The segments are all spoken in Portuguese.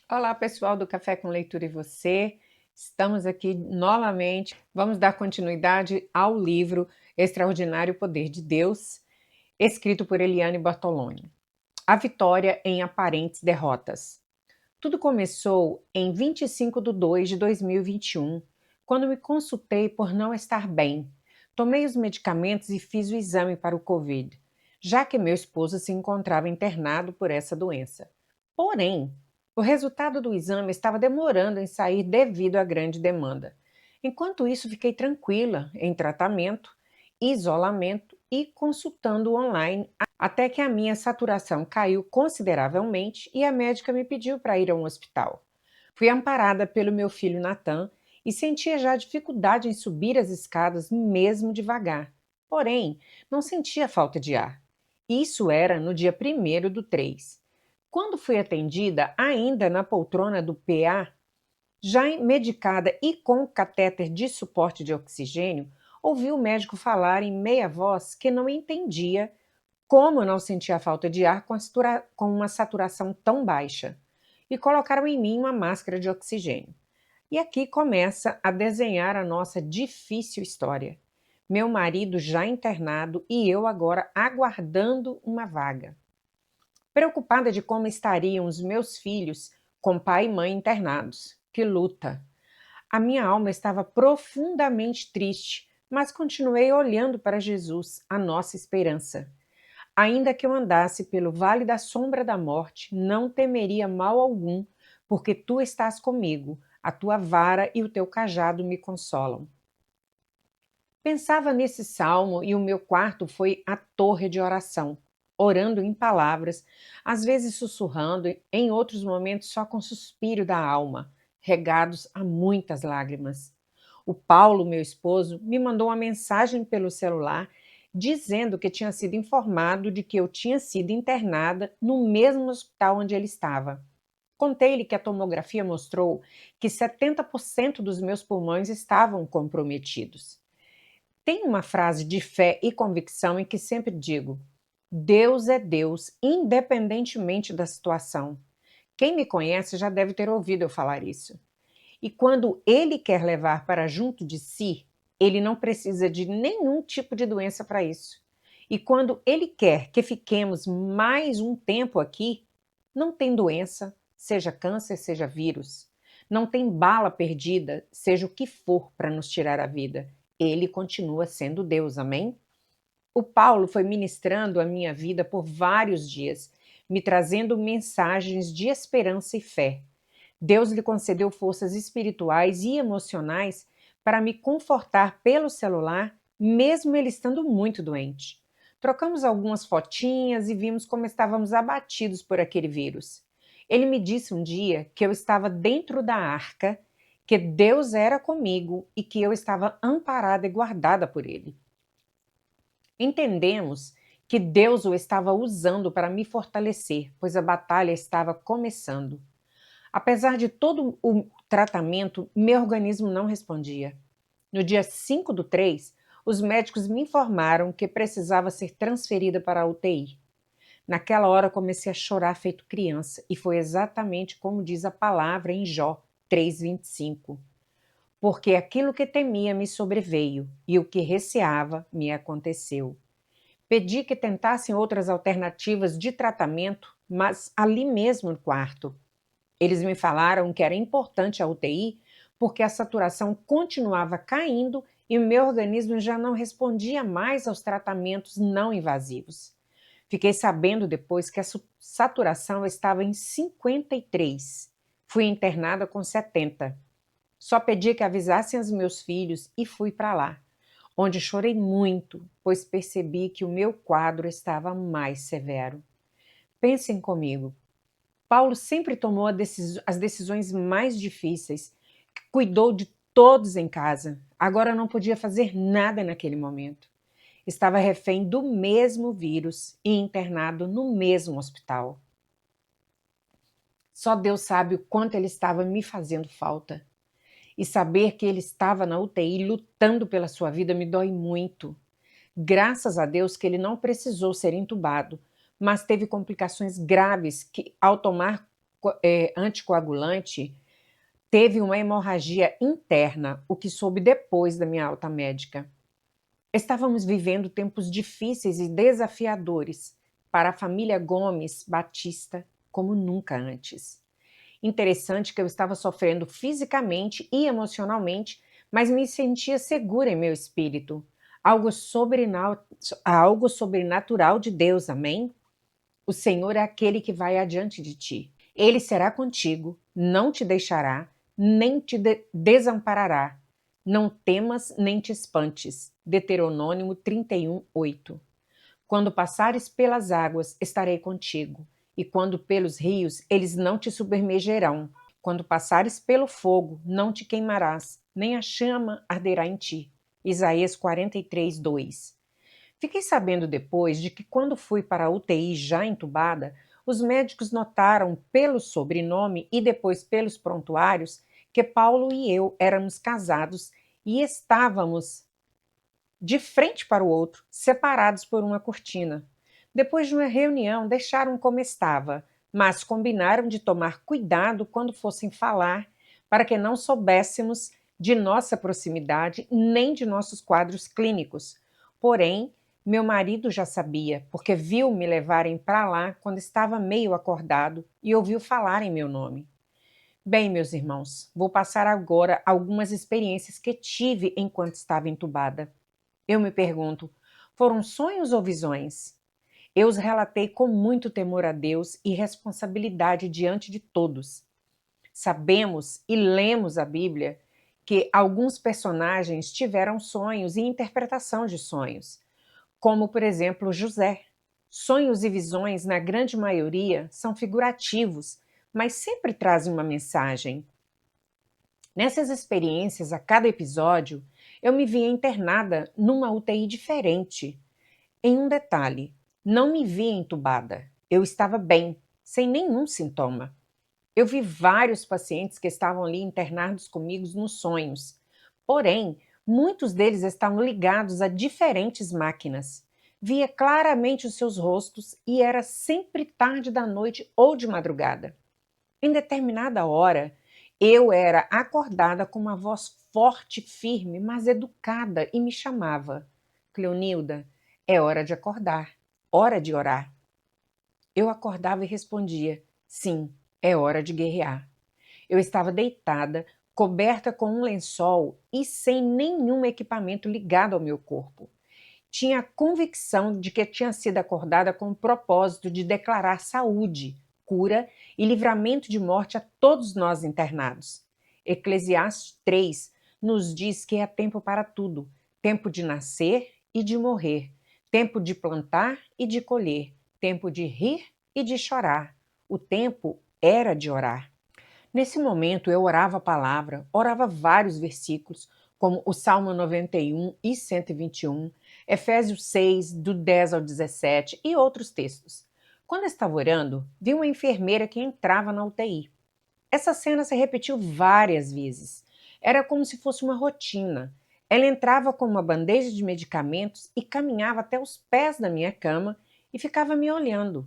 Olá, pessoal do Café com Leitura e você. Estamos aqui novamente. Vamos dar continuidade ao livro Extraordinário Poder de Deus, escrito por Eliane Bartoloni. A vitória em aparentes derrotas. Tudo começou em 25/2/2021, quando me consultei por não estar bem. Tomei os medicamentos e fiz o exame para o Covid, já que meu esposo se encontrava internado por essa doença. Porém, o resultado do exame estava demorando em sair devido à grande demanda. Enquanto isso, fiquei tranquila em tratamento, isolamento e consultando online até que a minha saturação caiu consideravelmente e a médica me pediu para ir a um hospital. Fui amparada pelo meu filho Natan e sentia já dificuldade em subir as escadas mesmo devagar. Porém, não sentia falta de ar. Isso era no dia 1º do 3. Quando fui atendida, ainda na poltrona do PA, já medicada e com catéter de suporte de oxigênio, ouvi o médico falar em meia voz que não entendia como não sentia falta de ar com uma saturação tão baixa, e colocaram em mim uma máscara de oxigênio. E aqui começa a desenhar a nossa difícil história. Meu marido já internado e eu agora aguardando uma vaga. Preocupada de como estariam os meus filhos com pai e mãe internados. Que luta! A minha alma estava profundamente triste, mas continuei olhando para Jesus, a nossa esperança. Ainda que eu andasse pelo vale da sombra da morte, não temeria mal algum, porque tu estás comigo, a tua vara e o teu cajado me consolam. Pensava nesse salmo e o meu quarto foi a torre de oração, orando em palavras, às vezes sussurrando, em outros momentos só com suspiro da alma, regados a muitas lágrimas. O Paulo, meu esposo, me mandou uma mensagem pelo celular dizendo que tinha sido informado de que eu tinha sido internada no mesmo hospital onde ele estava. Contei-lhe que a tomografia mostrou que 70% dos meus pulmões estavam comprometidos. Tem uma frase de fé e convicção em que sempre digo: Deus é Deus, independentemente da situação. Quem me conhece já deve ter ouvido eu falar isso. E quando ele quer levar para junto de si, ele não precisa de nenhum tipo de doença para isso. E quando ele quer que fiquemos mais um tempo aqui, não tem doença, seja câncer, seja vírus. Não tem bala perdida, seja o que for para nos tirar a vida. Ele continua sendo Deus, amém? O Paulo foi ministrando a minha vida por vários dias, me trazendo mensagens de esperança e fé. Deus lhe concedeu forças espirituais e emocionais para me confortar pelo celular, mesmo ele estando muito doente. Trocamos algumas fotinhas e vimos como estávamos abatidos por aquele vírus. Ele me disse um dia que eu estava dentro da arca, que Deus era comigo e que eu estava amparada e guardada por ele. Entendemos que Deus o estava usando para me fortalecer, pois a batalha estava começando. Apesar de todo o tratamento, meu organismo não respondia. No dia 5/3, os médicos me informaram que precisava ser transferida para a UTI. Naquela hora comecei a chorar feito criança, e foi exatamente como diz a palavra em Jó 3:25. Porque aquilo que temia me sobreveio, e o que receava me aconteceu. Pedi que tentassem outras alternativas de tratamento, mas ali mesmo no quarto. Eles me falaram que era importante a UTI porque a saturação continuava caindo e o meu organismo já não respondia mais aos tratamentos não invasivos. Fiquei sabendo depois que a saturação estava em 53. Fui internada com 70. Só pedi que avisassem os meus filhos e fui para lá, onde chorei muito, pois percebi que o meu quadro estava mais severo. Pensem comigo. Paulo sempre tomou as decisões mais difíceis, cuidou de todos em casa. Agora não podia fazer nada naquele momento. Estava refém do mesmo vírus e internado no mesmo hospital. Só Deus sabe o quanto ele estava me fazendo falta. E saber que ele estava na UTI lutando pela sua vida me dói muito. Graças a Deus que ele não precisou ser entubado, mas teve complicações graves que, ao tomar anticoagulante teve uma hemorragia interna, o que soube depois da minha alta médica. Estávamos vivendo tempos difíceis e desafiadores para a família Gomes Batista como nunca antes. Interessante que eu estava sofrendo fisicamente e emocionalmente, mas me sentia segura em meu espírito. Algo sobrenatural de Deus, amém? O Senhor é aquele que vai adiante de ti. Ele será contigo, não te deixará, nem te desamparará. Não temas nem te espantes. Deuteronômio 31:8. Quando passares pelas águas, estarei contigo, e quando pelos rios, eles não te submergerão. Quando passares pelo fogo, não te queimarás, nem a chama arderá em ti. Isaías 43:2. Fiquei sabendo depois de que quando fui para a UTI já entubada, os médicos notaram pelo sobrenome e depois pelos prontuários que Paulo e eu éramos casados e estávamos de frente para o outro, separados por uma cortina. Depois de uma reunião, deixaram como estava, mas combinaram de tomar cuidado quando fossem falar para que não soubéssemos de nossa proximidade nem de nossos quadros clínicos. Porém, meu marido já sabia, porque viu me levarem para lá quando estava meio acordado e ouviu falar em meu nome. Bem, meus irmãos, vou passar agora algumas experiências que tive enquanto estava entubada. Eu me pergunto, foram sonhos ou visões? Eu os relatei com muito temor a Deus e responsabilidade diante de todos. Sabemos e lemos a Bíblia que alguns personagens tiveram sonhos e interpretação de sonhos, como, por exemplo, José. Sonhos e visões, na grande maioria, são figurativos, mas sempre trazem uma mensagem. Nessas experiências, a cada episódio, eu me via internada numa UTI diferente. Em um detalhe, não me via entubada. Eu estava bem, sem nenhum sintoma. Eu vi vários pacientes que estavam ali internados comigo nos sonhos. Porém, muitos deles estavam ligados a diferentes máquinas. Via claramente os seus rostos e era sempre tarde da noite ou de madrugada. Em determinada hora, eu era acordada com uma voz forte, firme, mas educada e me chamava. Cleonilda, é hora de acordar, hora de orar. Eu acordava e respondia, sim, é hora de guerrear. Eu estava deitada, coberta com um lençol e sem nenhum equipamento ligado ao meu corpo. Tinha a convicção de que tinha sido acordada com o propósito de declarar saúde, cura e livramento de morte a todos nós internados. Eclesiastes 3 nos diz que é tempo para tudo, tempo de nascer e de morrer, tempo de plantar e de colher, tempo de rir e de chorar. O tempo era de orar. Nesse momento eu orava a palavra, orava vários versículos, como o Salmo 91 e 121, Efésios 6, do 10 ao 17 e outros textos. Quando eu estava orando, vi uma enfermeira que entrava na UTI. Essa cena se repetiu várias vezes. Era como se fosse uma rotina. Ela entrava com uma bandeja de medicamentos e caminhava até os pés da minha cama e ficava me olhando.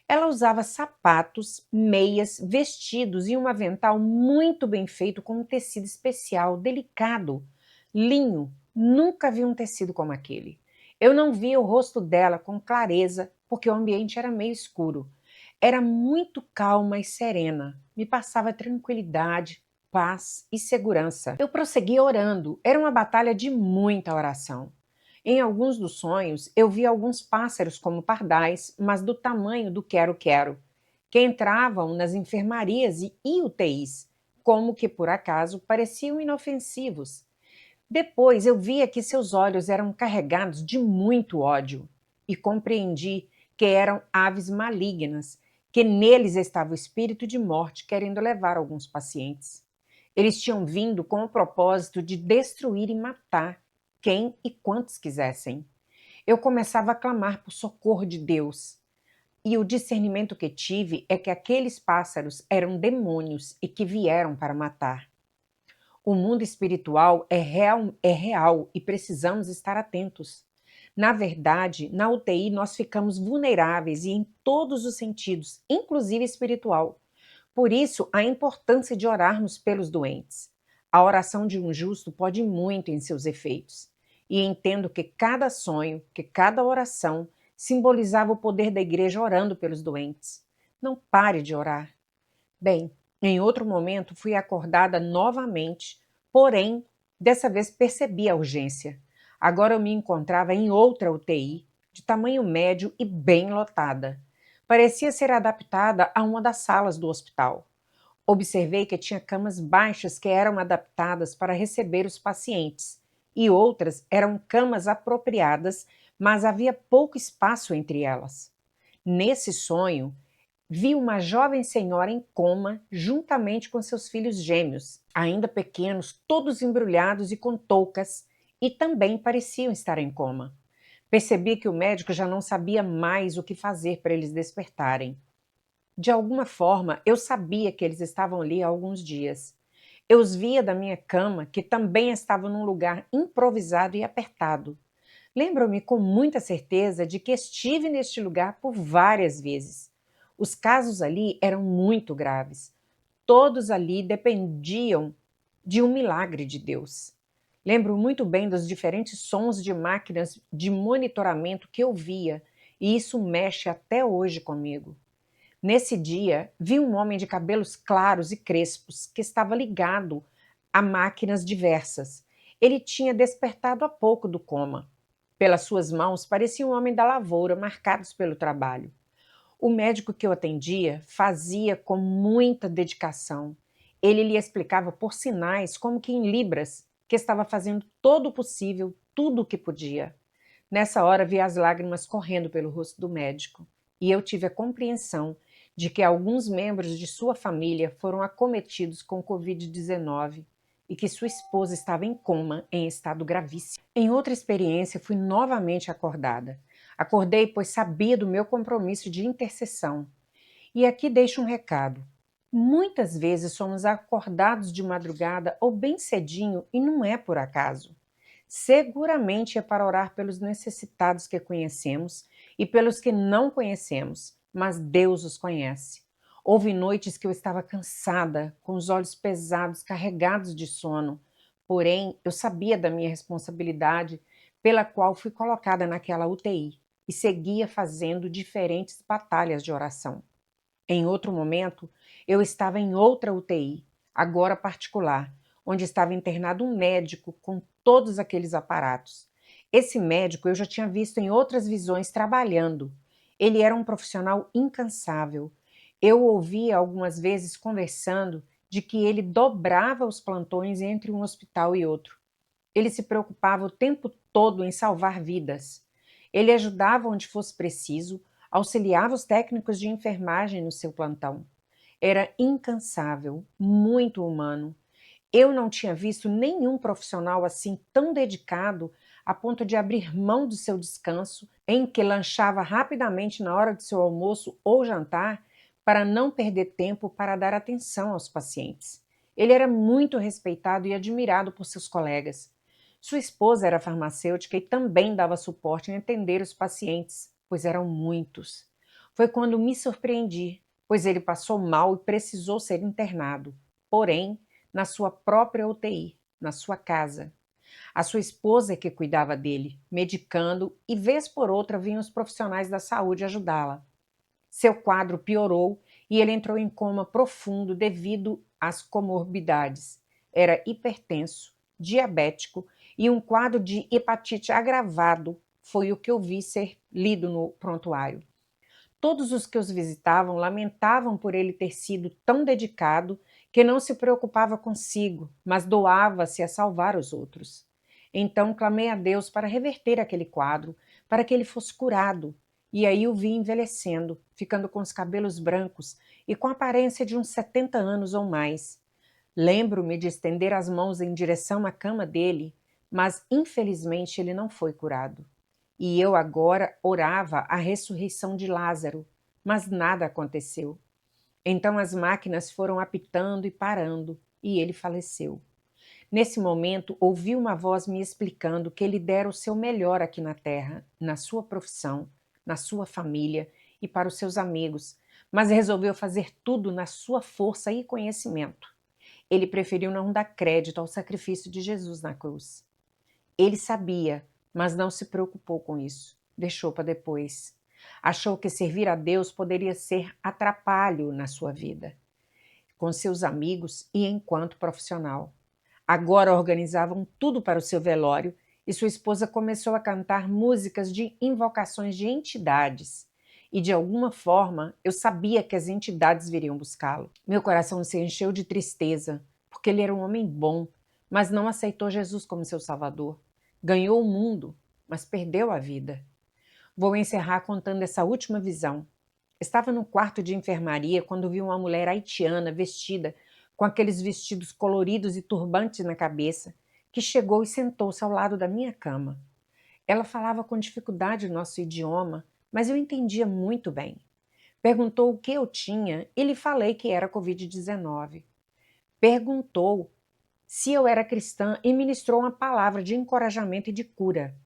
Ela usava sapatos, meias, vestidos e um avental muito bem feito com um tecido especial, delicado. Linho, nunca vi um tecido como aquele. Eu não via o rosto dela com clareza, porque o ambiente era meio escuro. Era muito calma e serena. Me passava tranquilidade, paz e segurança. Eu prosseguia orando. Era uma batalha de muita oração. Em alguns dos sonhos, eu vi alguns pássaros como pardais, mas do tamanho do quero-quero, que entravam nas enfermarias e UTIs, como que por acaso pareciam inofensivos. Depois eu via que seus olhos eram carregados de muito ódio e compreendi que eram aves malignas, que neles estava o espírito de morte querendo levar alguns pacientes. Eles tinham vindo com o propósito de destruir e matar quem e quantos quisessem. Eu começava a clamar por socorro de Deus. E o discernimento que tive é que aqueles pássaros eram demônios e que vieram para matar. O mundo espiritual é real e precisamos estar atentos. Na verdade, na UTI nós ficamos vulneráveis e em todos os sentidos, inclusive espiritual. Por isso, a importância de orarmos pelos doentes. A oração de um justo pode muito em seus efeitos. E entendo que cada sonho, que cada oração, simbolizava o poder da igreja orando pelos doentes. Não pare de orar. Bem, em outro momento fui acordada novamente, porém, dessa vez percebi a urgência. Agora eu me encontrava em outra UTI, de tamanho médio e bem lotada. Parecia ser adaptada a uma das salas do hospital. Observei que tinha camas baixas que eram adaptadas para receber os pacientes, e outras eram camas apropriadas, mas havia pouco espaço entre elas. Nesse sonho, vi uma jovem senhora em coma juntamente com seus filhos gêmeos, ainda pequenos, todos embrulhados e com toucas, e também pareciam estar em coma. Percebi que o médico já não sabia mais o que fazer para eles despertarem. De alguma forma, eu sabia que eles estavam ali há alguns dias. Eu os via da minha cama, que também estava num lugar improvisado e apertado. Lembro-me com muita certeza de que estive neste lugar por várias vezes. Os casos ali eram muito graves. Todos ali dependiam de um milagre de Deus. Lembro muito bem dos diferentes sons de máquinas de monitoramento que eu via, e isso mexe até hoje comigo. Nesse dia, vi um homem de cabelos claros e crespos que estava ligado a máquinas diversas. Ele tinha despertado há pouco do coma. Pelas suas mãos, parecia um homem da lavoura, marcados pelo trabalho. O médico que eu atendia fazia com muita dedicação. Ele lhe explicava por sinais, como que em libras, que estava fazendo todo o possível, tudo o que podia. Nessa hora vi as lágrimas correndo pelo rosto do médico e eu tive a compreensão de que alguns membros de sua família foram acometidos com Covid-19 e que sua esposa estava em coma em estado gravíssimo. Em outra experiência, fui novamente acordada. Acordei pois sabia do meu compromisso de intercessão. E aqui deixo um recado. Muitas vezes somos acordados de madrugada ou bem cedinho e não é por acaso. Seguramente é para orar pelos necessitados que conhecemos e pelos que não conhecemos, mas Deus os conhece. Houve noites que eu estava cansada, com os olhos pesados, carregados de sono. Porém, eu sabia da minha responsabilidade pela qual fui colocada naquela UTI e seguia fazendo diferentes batalhas de oração. Em outro momento, eu estava em outra UTI, agora particular, onde estava internado um médico com todos aqueles aparatos. Esse médico eu já tinha visto em outras visões trabalhando. Ele era um profissional incansável. Eu ouvia algumas vezes conversando de que ele dobrava os plantões entre um hospital e outro. Ele se preocupava o tempo todo em salvar vidas. Ele ajudava onde fosse preciso, auxiliava os técnicos de enfermagem no seu plantão. Era incansável, muito humano. Eu não tinha visto nenhum profissional assim tão dedicado a ponto de abrir mão do seu descanso, em que lanchava rapidamente na hora de seu almoço ou jantar, para não perder tempo para dar atenção aos pacientes. Ele era muito respeitado e admirado por seus colegas. Sua esposa era farmacêutica e também dava suporte em atender os pacientes, pois eram muitos. Foi quando me surpreendi, pois ele passou mal e precisou ser internado, porém, na sua própria UTI, na sua casa. A sua esposa é que cuidava dele, medicando, e vez por outra vinham os profissionais da saúde ajudá-la. Seu quadro piorou e ele entrou em coma profundo devido às comorbidades. Era hipertenso, diabético e um quadro de hepatite agravado foi o que eu vi ser lido no prontuário. Todos os que os visitavam lamentavam por ele ter sido tão dedicado que não se preocupava consigo, mas doava-se a salvar os outros. Então clamei a Deus para reverter aquele quadro, para que ele fosse curado. E aí o vi envelhecendo, ficando com os cabelos brancos e com a aparência de uns 70 anos ou mais. Lembro-me de estender as mãos em direção à cama dele, mas infelizmente ele não foi curado. E eu agora orava a ressurreição de Lázaro, mas nada aconteceu. Então as máquinas foram apitando e parando, e ele faleceu. Nesse momento, ouvi uma voz me explicando que ele dera o seu melhor aqui na Terra, na sua profissão, na sua família e para os seus amigos, mas resolveu fazer tudo na sua força e conhecimento. Ele preferiu não dar crédito ao sacrifício de Jesus na cruz. Ele sabia, mas não se preocupou com isso. Deixou para depois. Achou que servir a Deus poderia ser atrapalho na sua vida, com seus amigos e enquanto profissional. Agora organizavam tudo para o seu velório e sua esposa começou a cantar músicas de invocações de entidades. E de alguma forma eu sabia que as entidades viriam buscá-lo. Meu coração se encheu de tristeza, porque ele era um homem bom, mas não aceitou Jesus como seu salvador. Ganhou o mundo, mas perdeu a vida. Vou encerrar contando essa última visão. Estava no quarto de enfermaria quando vi uma mulher haitiana vestida com aqueles vestidos coloridos e turbantes na cabeça, que chegou e sentou-se ao lado da minha cama. Ela falava com dificuldade o nosso idioma, mas eu entendia muito bem. Perguntou o que eu tinha e lhe falei que era Covid-19. Perguntou se eu era cristã e ministrou uma palavra de encorajamento e de cura.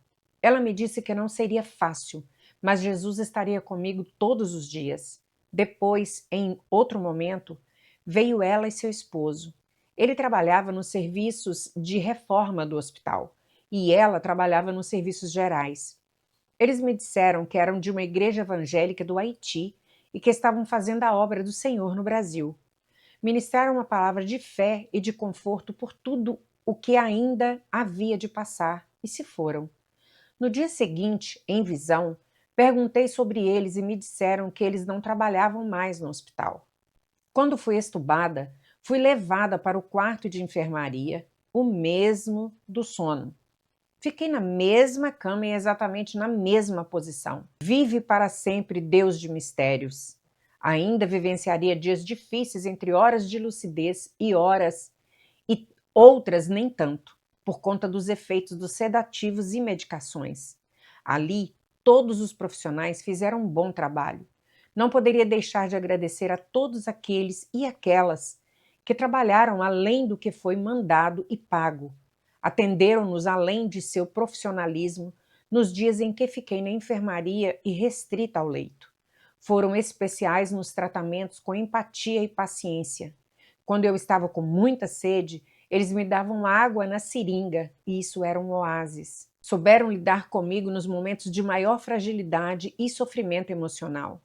Ela me disse que não seria fácil, mas Jesus estaria comigo todos os dias. Depois, em outro momento, veio ela e seu esposo. Ele trabalhava nos serviços de reforma do hospital e ela trabalhava nos serviços gerais. Eles me disseram que eram de uma igreja evangélica do Haiti e que estavam fazendo a obra do Senhor no Brasil. Ministraram uma palavra de fé e de conforto por tudo o que ainda havia de passar e se foram. No dia seguinte, em visão, perguntei sobre eles e me disseram que eles não trabalhavam mais no hospital. Quando fui estubada, fui levada para o quarto de enfermaria, o mesmo do sono. Fiquei na mesma cama e exatamente na mesma posição. Vive para sempre Deus de mistérios. Ainda vivenciaria dias difíceis entre horas de lucidez e horas, e outras nem tanto, por conta dos efeitos dos sedativos e medicações. Ali, todos os profissionais fizeram um bom trabalho. Não poderia deixar de agradecer a todos aqueles e aquelas que trabalharam além do que foi mandado e pago. Atenderam-nos além de seu profissionalismo nos dias em que fiquei na enfermaria e restrita ao leito. Foram especiais nos tratamentos com empatia e paciência. Quando eu estava com muita sede, eles me davam água na seringa e isso era um oásis. Souberam lidar comigo nos momentos de maior fragilidade e sofrimento emocional.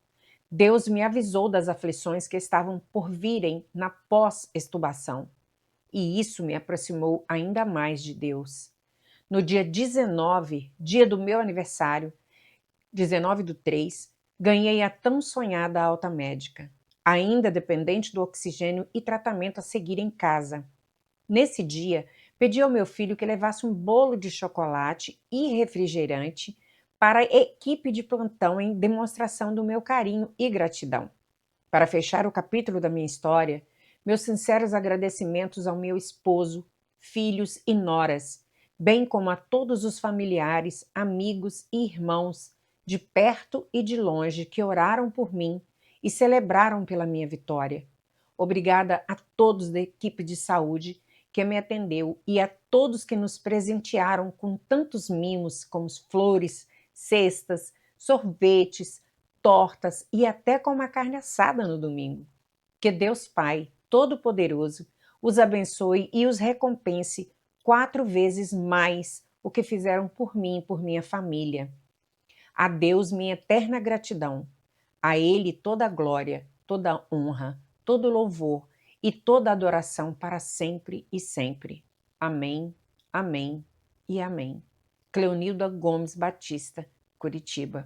Deus me avisou das aflições que estavam por virem na pós-extubação. E isso me aproximou ainda mais de Deus. No dia 19, dia do meu aniversário, 19/3, ganhei a tão sonhada alta médica, ainda dependente do oxigênio e tratamento a seguir em casa. Nesse dia, pedi ao meu filho que levasse um bolo de chocolate e refrigerante para a equipe de plantão em demonstração do meu carinho e gratidão. Para fechar o capítulo da minha história, meus sinceros agradecimentos ao meu esposo, filhos e noras, bem como a todos os familiares, amigos e irmãos, de perto e de longe, que oraram por mim e celebraram pela minha vitória. Obrigada a todos da equipe de saúde que me atendeu e a todos que nos presentearam com tantos mimos como flores, cestas, sorvetes, tortas e até com uma carne assada no domingo. Que Deus Pai Todo-Poderoso os abençoe e os recompense 4 vezes mais o que fizeram por mim e por minha família. A Deus minha eterna gratidão. A Ele toda a glória, toda a honra, todo louvor e toda adoração para sempre e sempre. Amém, amém e amém. Cleonilda Gomes Batista, Curitiba.